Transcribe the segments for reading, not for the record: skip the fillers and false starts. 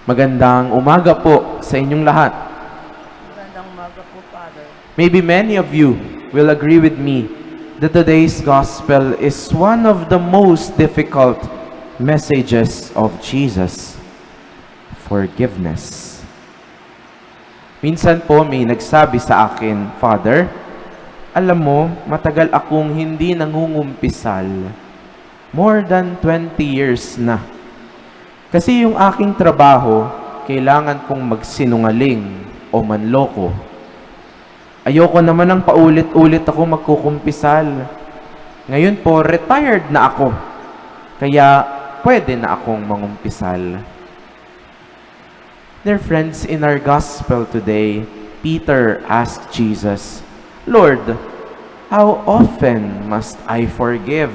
Magandang umaga po sa inyong lahat. Magandang umaga po, Father. Maybe many of you will agree with me that today's gospel is one of the most difficult messages of Jesus. Forgiveness. Minsan po may nagsabi sa akin, Father, alam mo, matagal akong hindi nangungumpisal. More than 20 years na. Kasi yung aking trabaho, kailangan kong magsinungaling o manloko. Ayoko naman ng paulit-ulit ako magkukumpisal. Ngayon po, retired na ako. Kaya, pwede na akong mangumpisal. Dear friends, in our gospel today, Peter asked Jesus, Lord, how often must I forgive?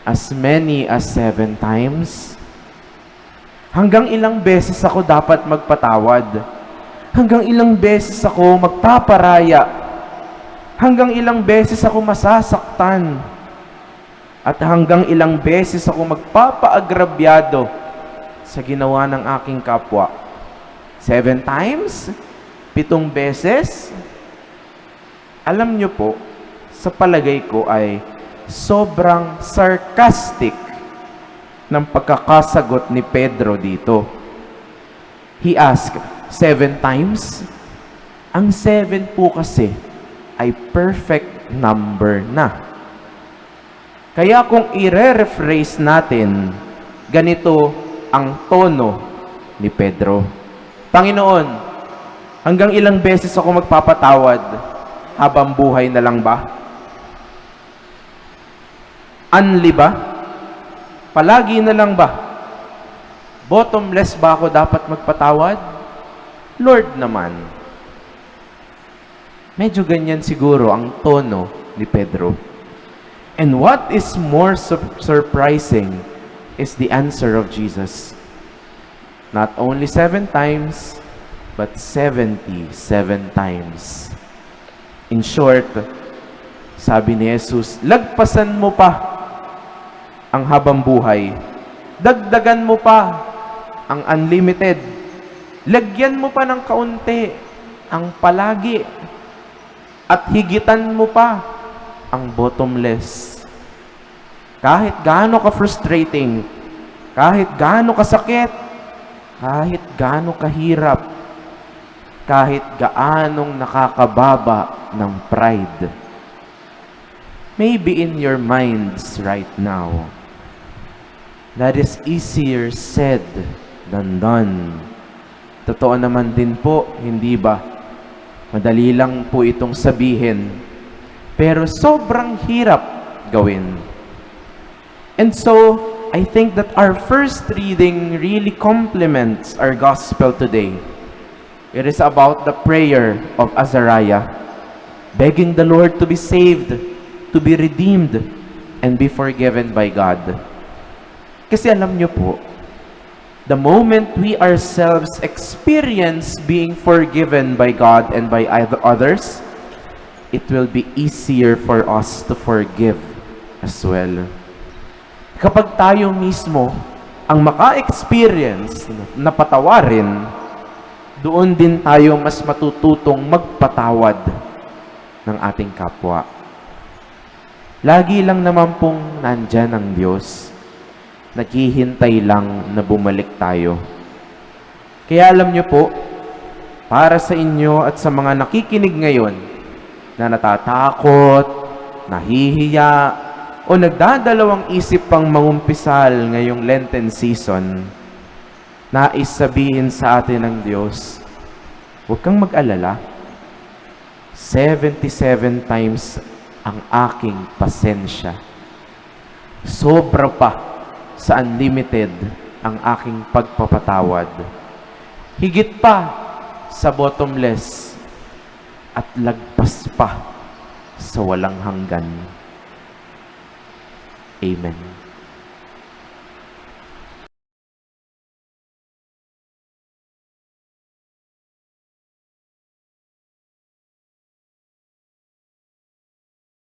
As many as 7 times? Hanggang ilang beses ako dapat magpatawad? Hanggang ilang beses ako magpaparaya? Hanggang ilang beses ako masasaktan? At hanggang ilang beses ako magpapaagrabyado sa ginawa ng aking kapwa? 7 times? 7 beses? Alam niyo po, sa palagay ko ay sobrang sarcastic ng pagkakasagot ni Pedro dito. He asked, 7 times? Ang 7 po kasi ay perfect number na. Kaya kung i-rephrase natin, ganito ang tono ni Pedro. Panginoon, hanggang ilang beses ako magpapatawad habang buhay na lang ba? Unli ba? Palagi na lang ba? Bottomless ba ako dapat magpatawad? Lord naman. Medyo ganyan siguro ang tono ni Pedro. And what is more surprising is the answer of Jesus. Not only 7 times, but 77 times. In short, sabi ni Jesus, lagpasan mo pa ang habang buhay. Dagdagan mo pa ang unlimited. Lagyan mo pa ng kaunti ang palagi. At higitan mo pa ang bottomless. Kahit gaano ka-frustrating, kahit gaano kasakit, kahit gaano kahirap, kahit gaanong nakakababa ng pride. Maybe in your minds right now, that is easier said than done. Totoo naman din po, hindi ba? Madali lang po itong sabihin, pero sobrang hirap gawin. And so, I think that our first reading really complements our gospel today. It is about the prayer of Azariah, begging the Lord to be saved, to be redeemed, and be forgiven by God. Kasi alam niyo po, the moment we ourselves experience being forgiven by God and by others, it will be easier for us to forgive as well. Kapag tayo mismo ang maka-experience na patawarin, doon din tayo mas matututong magpatawad ng ating kapwa. Lagi lang naman pong nandyan ang Diyos. Naghihintay lang na bumalik tayo. Kaya alam niyo po, para sa inyo at sa mga nakikinig ngayon na natatakot, nahihiya, o nagdadalawang isip pang mangumpisal ngayong Lenten season, nais sabihin sa atin ng Diyos, huwag kang mag-alala. 77 times ang aking pasensya. Sobra pa sa unlimited ang aking pagpapatawad. Higit pa sa bottomless at lagpas pa sa walang hanggan. Amen.